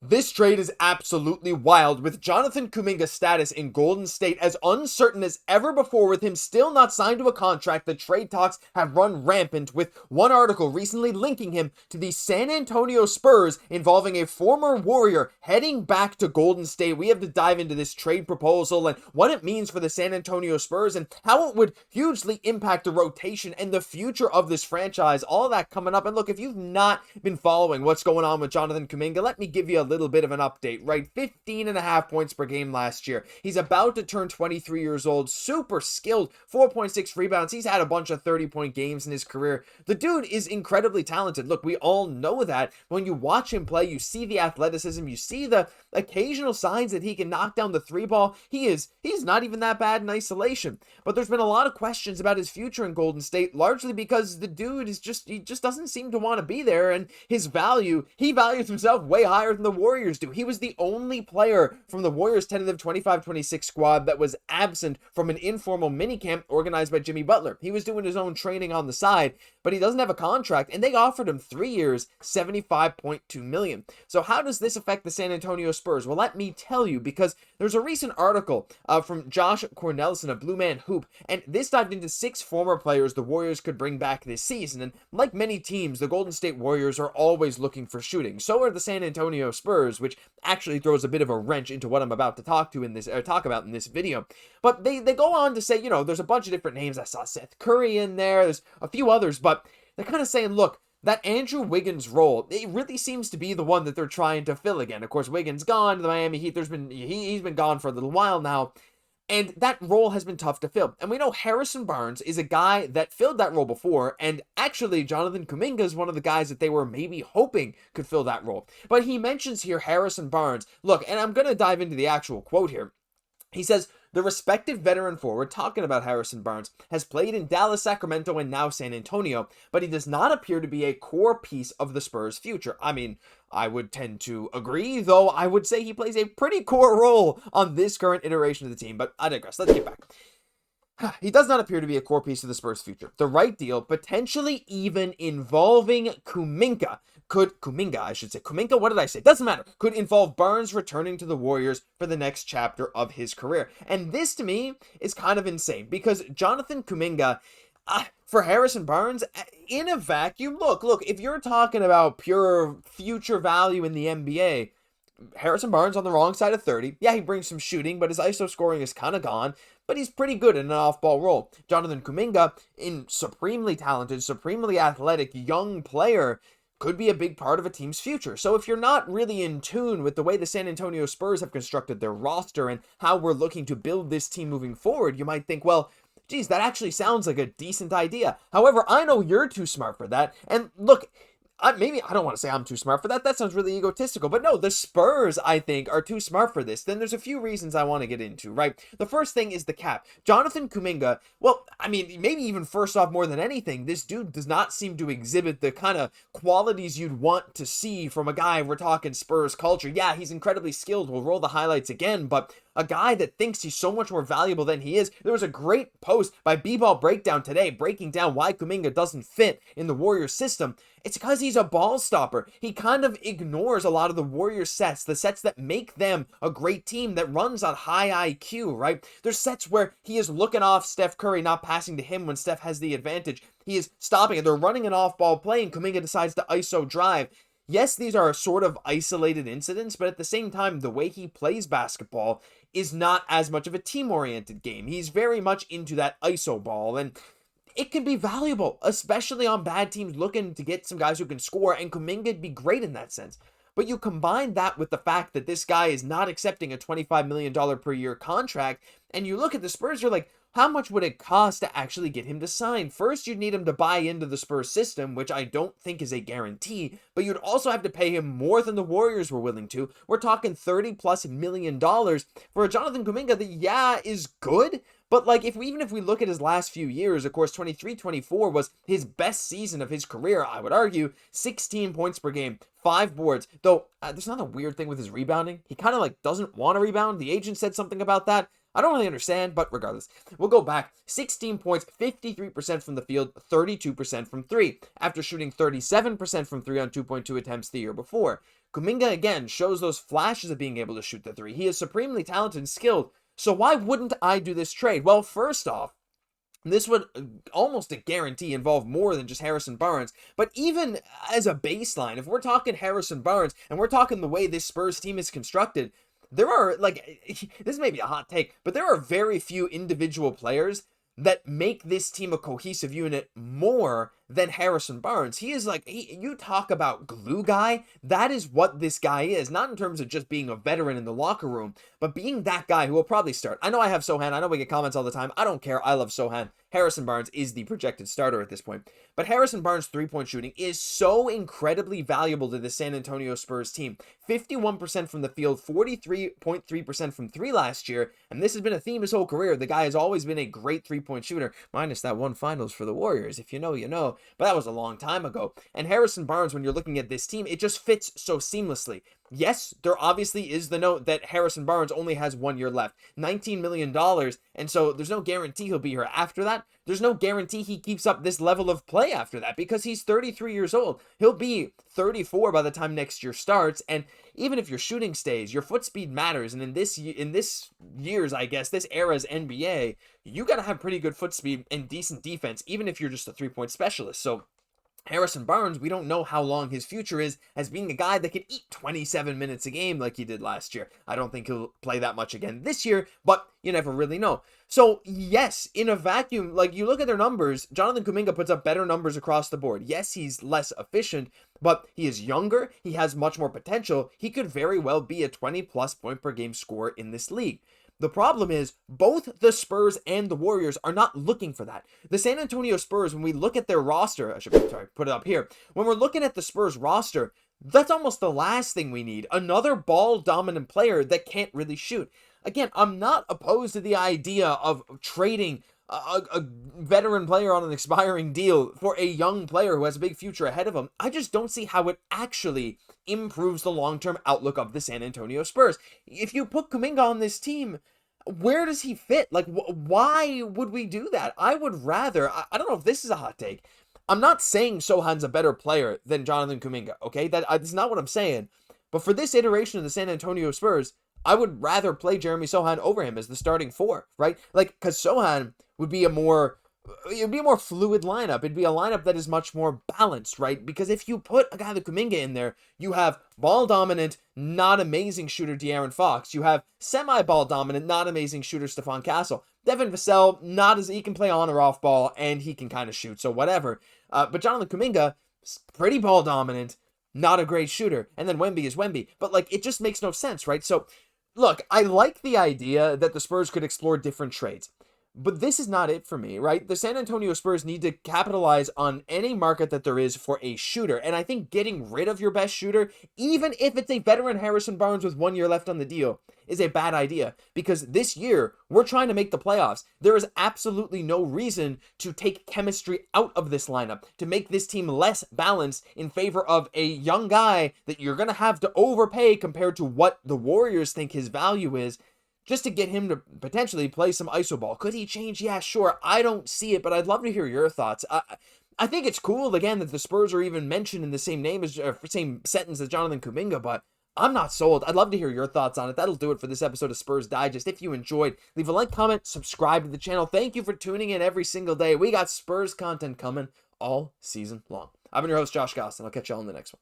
This trade is absolutely wild, with Jonathan Kuminga's status in Golden State as uncertain as ever before, with him still not signed to a contract. The trade talks have run rampant, with one article recently linking him to the San Antonio Spurs, involving a former Warrior heading back to Golden State. We have to dive into this trade proposal and what it means for the San Antonio Spurs and how it would hugely impact the rotation and the future of this franchise. All that coming up. And look, if you've not been following what's going on with Jonathan Kuminga, let me give you a little bit of an update, right? 15.5 points per game last year. He's about to turn 23 years old, super skilled, 4.6 rebounds. He's had a bunch of 30-point games in his career. The dude is incredibly talented. Look, we all know that. When you watch him play, you see the athleticism, you see the occasional signs that he can knock down the three ball. He's not even that bad in isolation. But there's been a lot of questions about his future in Golden State, largely because the dude he just doesn't seem to want to be there, and he values himself way higher than the Warriors do. He was the only player from the Warriors' tentative 25-26 squad that was absent from an informal minicamp organized by Jimmy Butler. He was doing his own training on the side, but he doesn't have a contract, and they offered him 3 years, $75.2 million. So how does this affect the San Antonio Spurs? Well, let me tell you, because there's a recent article from Josh Cornelison of Blue Man Hoop, and this dived into 6 former players the Warriors could bring back this season. And like many teams, the Golden State Warriors are always looking for shooting. So are the San Antonio Spurs, which actually throws a bit of a wrench into what I'm about to talk about in this video. But they go on to say, there's a bunch of different names. I saw Seth Curry in there. There's a few others, but they're kind of saying, look, that Andrew Wiggins role, it really seems to be the one that they're trying to fill again. Of course, Wiggins gone to the Miami Heat. He's been gone for a little while now. And that role has been tough to fill. And we know Harrison Barnes is a guy that filled that role before. And actually, Jonathan Kuminga is one of the guys that they were maybe hoping could fill that role. But he mentions here Harrison Barnes. Look, and I'm going to dive into the actual quote here. He says, the respected veteran forward, talking about Harrison Barnes, has played in Dallas, Sacramento, and now San Antonio, but he does not appear to be a core piece of the Spurs' future. I mean, I would tend to agree, though I would say he plays a pretty core role on this current iteration of the team, but I digress. Let's get back. He does not appear to be a core piece of the Spurs' future. The right deal, potentially even involving Kuminga, could involve Barnes returning to the Warriors for the next chapter of his career. And this, to me, is kind of insane, because Jonathan Kuminga, for Harrison Barnes, in a vacuum, look, if you're talking about pure future value in the NBA, Harrison Barnes on the wrong side of 30. Yeah, he brings some shooting, but his ISO scoring is kind of gone. But he's pretty good in an off-ball role. Jonathan Kuminga, in supremely talented, supremely athletic, young player, could be a big part of a team's future. So if you're not really in tune with the way the San Antonio Spurs have constructed their roster and how we're looking to build this team moving forward, you might think, well, geez, that actually sounds like a decent idea. However, I know you're too smart for that. And look, I don't want to say I'm too smart for that. That sounds really egotistical. But no, the Spurs, I think, are too smart for this. Then there's a few reasons I want to get into, right? The first thing is the cap. Jonathan Kuminga, well, I mean, maybe even first off, more than anything, this dude does not seem to exhibit the kind of qualities you'd want to see from a guy, we're talking Spurs culture. Yeah, he's incredibly skilled. We'll roll the highlights again, but a guy that thinks he's so much more valuable than he is. There was a great post by B-Ball Breakdown today breaking down why Kuminga doesn't fit in the Warriors system. It's because he's a ball stopper. He kind of ignores a lot of the Warriors sets, the sets that make them a great team that runs on high IQ, right? There's sets where he is looking off Steph Curry, not passing to him when Steph has the advantage. He is stopping it. They're running an off-ball play, and Kuminga decides to ISO drive. Yes, these are sort of isolated incidents, but at the same time, the way he plays basketball is not as much of a team-oriented game. He's very much into that ISO ball, and it can be valuable, especially on bad teams looking to get some guys who can score, and Kuminga'd be great in that sense. But you combine that with the fact that this guy is not accepting a $25 million per year contract, and you look at the Spurs, you're like, how much would it cost to actually get him to sign? First, you'd need him to buy into the Spurs system, which I don't think is a guarantee, but you'd also have to pay him more than the Warriors were willing to. We're talking $30+ million for a Jonathan Kuminga that, yeah, is good, but like even if we look at his last few years, of course, 23-24 was his best season of his career, I would argue. 16 points per game, 5 boards. Though there's not a weird thing with his rebounding. He kind of like doesn't want to rebound. The agent said something about that. I don't really understand, but regardless, we'll go back. 16 points, 53% from the field, 32% from 3, after shooting 37% from 3 on 2.2 attempts the year before. Kuminga, again, shows those flashes of being able to shoot the three. He is supremely talented and skilled. So why wouldn't I do this trade? Well, first off, this would almost a guarantee involve more than just Harrison Barnes. But even as a baseline, if we're talking Harrison Barnes and we're talking the way this Spurs team is constructed, there are, like, this may be a hot take, but there are very few individual players that make this team a cohesive unit more than Harrison Barnes. He is like, you talk about glue guy, that is what this guy is. Not in terms of just being a veteran in the locker room, but being that guy who will probably start. I know I have Sochan, I know we get comments all the time, I don't care, I love Sochan. Harrison Barnes is the projected starter at this point. But Harrison Barnes' three-point shooting is so incredibly valuable to the San Antonio Spurs team. 51% from the field, 43.3% from three last year, and this has been a theme his whole career. The guy has always been a great three-point shooter, minus that one finals for the Warriors. If you know, you know. But that was a long time ago. And Harrison Barnes, when you're looking at this team, it just fits so seamlessly. Yes, there obviously is the note that Harrison Barnes only has 1 year left. $19 million, and so there's no guarantee he'll be here after that. There's no guarantee he keeps up this level of play after that because he's 33 years old. He'll be 34 by the time next year starts, and even if your shooting stays, your foot speed matters, and in this year's, I guess, this era's NBA, you gotta have pretty good foot speed and decent defense, even if you're just a three-point specialist. So Harrison Barnes, we don't know how long his future is as being a guy that could eat 27 minutes a game like he did last year. I don't think he'll play that much again this year, but you never really know. So yes, in a vacuum, like you look at their numbers, Jonathan Kuminga puts up better numbers across the board. Yes, he's less efficient, but he is younger, he has much more potential. He could very well be a 20-plus point per game scorer in this league. The problem is both the Spurs and the Warriors are not looking for that. The San Antonio Spurs, when we look at their roster, put it up here. When we're looking at the Spurs roster, that's almost the last thing we need. Another ball-dominant player that can't really shoot. Again, I'm not opposed to the idea of trading a veteran player on an expiring deal for a young player who has a big future ahead of him. I just don't see how it actually improves the long-term outlook of the San Antonio Spurs. If you put Kuminga on this team, where does he fit? Like, why would we do that? I would rather, I don't know if this is a hot take. I'm not saying Sochan's a better player than Jonathan Kuminga, okay? That's not what I'm saying. But for this iteration of the San Antonio Spurs, I would rather play Jeremy Sochan over him as the starting four, right? Like, because Sochan would be a more fluid lineup. It'd be a lineup that is much more balanced, right? Because if you put a guy like Kuminga in there, you have ball dominant, not amazing shooter De'Aaron Fox. You have semi-ball dominant, not amazing shooter Stephon Castle. Devin Vassell, he can play on or off ball, and he can kind of shoot, so whatever. But Jonathan Kuminga, pretty ball dominant, not a great shooter. And then Wemby is Wemby. But, like, it just makes no sense, right? So, look, I like the idea that the Spurs could explore different trades. But this is not it for me, right? The San Antonio Spurs need to capitalize on any market that there is for a shooter. And I think getting rid of your best shooter, even if it's a veteran Harrison Barnes with 1 year left on the deal, is a bad idea. Because this year, we're trying to make the playoffs. There is absolutely no reason to take chemistry out of this lineup, to make this team less balanced in favor of a young guy that you're going to have to overpay compared to what the Warriors think his value is, just to get him to potentially play some iso ball. Could he change? Yeah, sure. I don't see it, but I'd love to hear your thoughts. I think it's cool, again, that the Spurs are even mentioned in the same same sentence as Jonathan Kuminga, but I'm not sold. I'd love to hear your thoughts on it. That'll do it for this episode of Spurs Digest. If you enjoyed, leave a like, comment, subscribe to the channel. Thank you for tuning in every single day. We got Spurs content coming all season long. I've been your host, Josh Gosse, and I'll catch y'all in the next one.